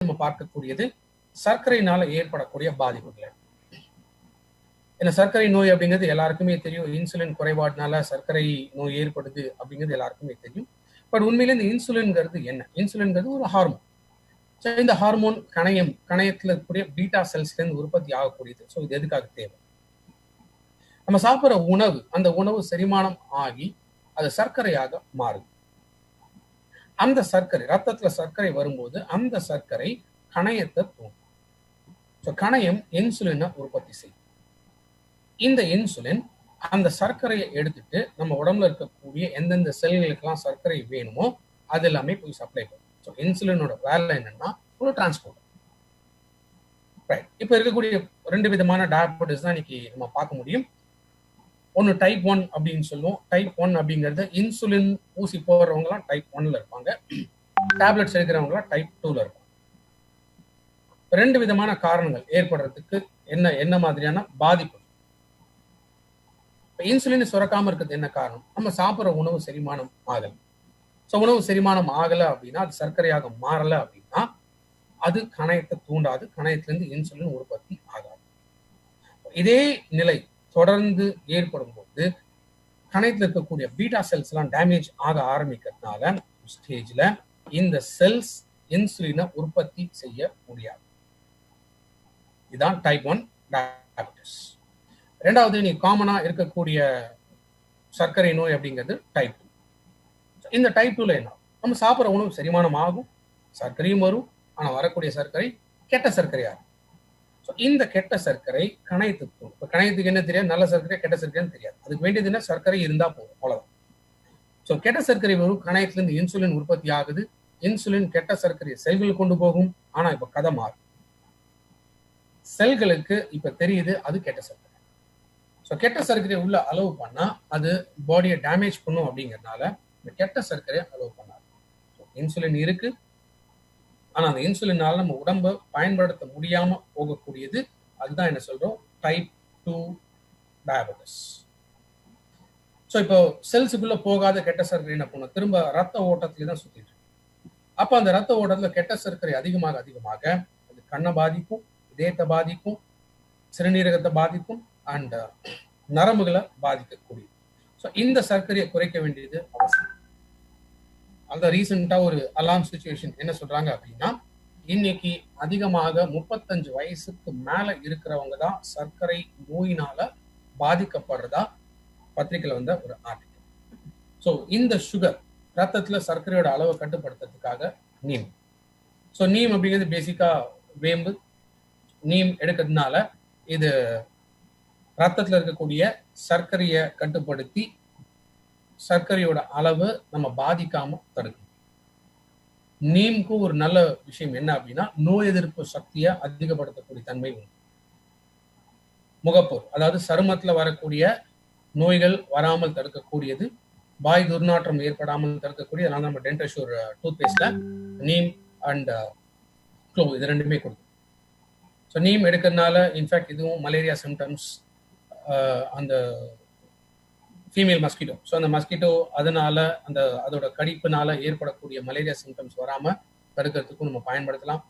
நம்ம பார்க்கக்கூடியது சர்க்கரையினால ஏற்படக்கூடிய பாதிப்புகள். ஏன்னா சர்க்கரை நோய் அப்படிங்கிறது எல்லாருக்குமே தெரியும். இன்சுலின் குறைபாடுனால சர்க்கரை நோய் ஏற்படுது அப்படிங்கிறது எல்லாருக்குமே தெரியும். பட் உண்மையில இந்த இன்சுலின்ங்கிறது என்ன? இன்சுலின்ங்கிறது ஒரு ஹார்மோன். ஸோ இந்த ஹார்மோன் கணையத்தில் இருக்கக்கூடிய பீட்டா செல்ஸ்லேருந்து உற்பத்தி ஆகக்கூடியது. ஸோ இது எதுக்காக தேவை? நம்ம சாப்பிட்ற உணவு, அந்த உணவு செரிமானம் ஆகி அது சர்க்கரையாக மாறுது. அந்த சர்க்கரை ரத்தத்துல சர்க்கரை வரும்போது அந்த சர்க்கரை கணையத்தை தூண்டும். ஸோ கணையம் இன்சுலினை உற்பத்தி செய்யும். இந்த இன்சுலின் அந்த சர்க்கரையை எடுத்துட்டு நம்ம உடம்புல இருக்கக்கூடிய எந்தெந்த செல்களுக்கெல்லாம் சர்க்கரை வேணுமோ அது எல்லாமே போய் சப்ளை பண்ணும். ஸோ இன்சுலினோட வேலை என்னன்னா ஒரு டிரான்ஸ்போர்ட். ரைட். இப்போ இருக்கக்கூடிய 2 விதமான டயபெட்டிஸ் தான் இன்னைக்கு நம்ம பார்க்க முடியும். ஒன்று டைப் 1 அப்படின்னு சொல்லுவோம். டைப் 1 அப்படிங்கிறது இன்சுலின் ஊசி போடுறவங்கலாம் டைப் 1ல இருப்பாங்க. டேப்லெட்ஸ் எடுக்கிறவங்களாம் டைப் 2ல இருப்பாங்க. 2 விதமான காரணங்கள் ஏற்படுறதுக்கு என்ன மாதிரியான பாதிப்பு. இன்சுலின் சுரக்காம இருக்கிறது என்ன காரணம்? நம்ம சாப்பிட்ற உணவு செரிமானம் ஆகலை. ஸோ உணவு செரிமானம் ஆகலை அப்படின்னா அது சர்க்கரையாக மாறலை அப்படின்னா அது கணையத்தை தூண்டாது. கணையத்திலிருந்து இன்சுலின் உற்பத்தி ஆகாது. இதே நிலை தொடர்ந்து ஏற்படும் போது கணையத்தில் இருக்கக்கூடிய பீட்டா செல்ஸ் எல்லாம் டேமேஜ் ஆக ஆரம்பிக்கிறதுனால ஸ்டேஜ்ல இந்த செல்ஸ் இன்சுலினை உற்பத்தி செய்ய முடியாது. இதுதான் டைப் 1 டயபெட்டிஸ். 2வது நீ காமனா இருக்கக்கூடிய சர்க்கரை நோய் அப்படிங்கிறது டைப் 2. இந்த டைப் 2ல என்ன? நம்ம சாப்பிட்ற உணவு செரிமானம் ஆகும், சர்க்கரையும் வரும். ஆனா வரக்கூடிய சர்க்கரை கெட்ட சர்க்கரையா இருக்கும். இந்த கெட்ட சர்க்கரை கணையத்துக்கு, இப்போ கணையத்துக்கு என்ன தெரியாது, நல்ல சர்க்கரை கெட்ட சர்க்கரைன்னு தெரியாது. அதுக்கு வேண்டியது என்ன? சர்க்கரை இருந்தா போதும், அவ்வளவுதான். ஸோ கெட்ட சர்க்கரை வரும், கணையத்திலிருந்து இன்சுலின் உற்பத்தி ஆகுது. இன்சுலின் கெட்ட சர்க்கரையை செல்களுக்கு கொண்டு போகும். ஆனா இப்ப கதை மாறும். செல்களுக்கு இப்ப தெரியுது அது கெட்ட சர்க்கரை. ஸோ கெட்ட சர்க்கரையை உள்ள அலோவ் பண்ணா அது பாடியை டேமேஜ் பண்ணும். அப்படிங்கிறதுனால இந்த கெட்ட சர்க்கரையை அலோவ் பண்ணாது. இன்சுலின் இருக்கு, ஆனா அந்த இன்சுலினால நம்ம உடம்பை பயன்படுத்த முடியாம போகக்கூடியது. அதுதான் என்ன சொல்றோம்? Type 2 diabetes. ஸோ இப்போ செல்ஸுக்குள்ள போகாத கெட்ட சர்க்கரை என்ன பண்ணும்? திரும்ப ரத்த ஓட்டத்திலே தான் சுத்திட்டு. அப்ப அந்த ரத்த ஓட்டத்துல கெட்ட சர்க்கரை அதிகமாக அது கண்ணை பாதிக்கும், இதயத்தை பாதிக்கும், சிறுநீரகத்தை பாதிக்கும், அண்ட் நரம்புகளை பாதிக்கக்கூடியது. ஸோ இந்த சர்க்கரையை குறைக்க வேண்டியது அவசியம். அந்த ரீசெண்டா ஒரு அலார்ம் சிச்சுவேஷன் என்ன சொல்றாங்க அப்படின்னா, இன்னைக்கு அதிகமாக 35 வயசுக்கு மேல இருக்கிறவங்க தான் சர்க்கரை நோயினால பாதிக்கப்படுறதா பத்திரிகையில வந்த ஒரு ஆர்டிகல். ஸோ இந்த சுகர் ரத்தத்துல சர்க்கரையோட அளவை கட்டுப்படுத்துறதுக்காக நீம். ஸோ நீம் அப்படிங்கிறது பேசிக்கா வேம்பு. நீம் எடுக்கிறதுனால இது ரத்தத்துல இருக்கக்கூடிய சர்க்கரையை கட்டுப்படுத்தி சர்க்கரையோட அளவு நம்ம பாதிக்காம தடுக்கும். நீம்க்கு ஒரு நல்ல விஷயம் என்ன அப்படின்னா, நோய் எதிர்ப்பு சக்தியை அதிகப்படுத்தக்கூடிய தன்மை உண்டு. முகப்பொரு, அதாவது சருமத்துல வரக்கூடிய நோய்கள் வராமல் தடுக்கக்கூடியது, வாய் துர்நாற்றம் ஏற்படாமல் தடுக்கக்கூடிய. அதனால நம்ம டென்டஷூர் டூத் பேஸ்ட்ல நீம் அண்ட் க்ளோவ் இது 2மே கொடுக்கும். ஸோ நீம் எடுக்கிறதுனால இன்ஃபேக்ட் இதுவும் மலேரியா சிம்டம்ஸ், அந்த ஃபீமேல் மஸ்கிட்டோ, ஸோ அந்த மஸ்கிட்டோ அதனால அதோட கடிப்புனால ஏற்படக்கூடிய மலேரியா சிம்டம்ஸ் வராம தடுக்கிறதுக்கும் நம்ம பயன்படுத்தலாம்.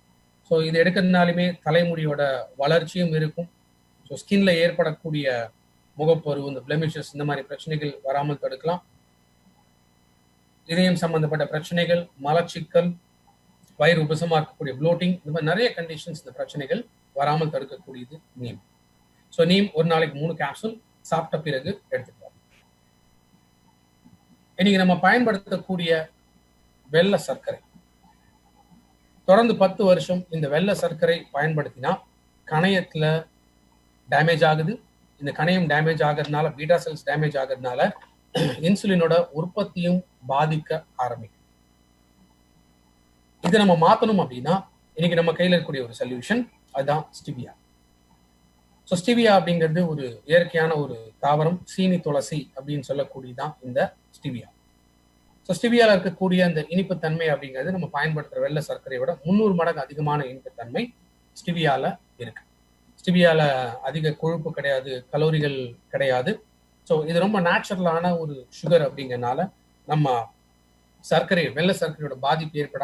ஸோ இது எடுக்கிறதுனாலுமே தலைமுடியோட வளர்ச்சியும் இருக்கும். ஸோ ஸ்கின்ல ஏற்படக்கூடிய முகப்பொரு, இந்த பிளெமிஷஸ், இந்த மாதிரி பிரச்சனைகள் வராமல் தடுக்கலாம். இதயம் சம்பந்தப்பட்ட பிரச்சனைகள், மலச்சிக்கல், வயிறு உபசமா இருக்கக்கூடிய ப்ளோட்டிங், இந்த மாதிரி நிறைய கண்டிஷன்ஸ், இந்த பிரச்சனைகள் வராமல் தடுக்கக்கூடியது நீம். ஸோ நீம் ஒரு நாளைக்கு 3 கேப்சூல் சாப்பிட்ட பிறகு எடுத்துக்கலாம். இன்னைக்கு நம்ம பயன்படுத்தக்கூடிய வெள்ளை சர்க்கரை, தொடர்ந்து 10 வருஷம் இந்த வெள்ளை சர்க்கரை பயன்படுத்தினா கணையத்துல டேமேஜ் ஆகுது. இந்த கணையம் டேமேஜ் ஆகிறதுனால, பீட்டா செல்ஸ் டேமேஜ் ஆகிறதுனால இன்சுலினோட உற்பத்தியும் பாதிக்க ஆரம்பிக்கும். இதை நம்ம மாத்தணும் அப்படின்னா இன்னைக்கு நம்ம கையில இருக்கக்கூடிய ஒரு சொல்யூஷன், அதுதான் ஸ்டிவியா. ஸோ ஸ்டிவியா அப்படிங்கிறது ஒரு இயற்கையான ஒரு தாவரம், சீனி துளசி அப்படின்னு சொல்லக்கூடியதான் இந்த ஸ்டிவியா. ஸோ ஸ்டிவியால இருக்கக்கூடிய அந்த இனிப்புத்தன்மை அப்படிங்கிறது நம்ம பயன்படுத்துற வெள்ளை சர்க்கரையை விட 300 மடங்கு அதிகமான இனிப்புத்தன்மை ஸ்டிவியால இருக்கு. ஸ்டிவியால அதிக கொழுப்பு கிடையாது, கலோரிகள் கிடையாது. ஸோ இது ரொம்ப நேச்சுரலான ஒரு சுகர் அப்படிங்கிறதுனால நம்ம வெள்ளை சர்க்கரையோட பாதிப்பு ஏற்படாம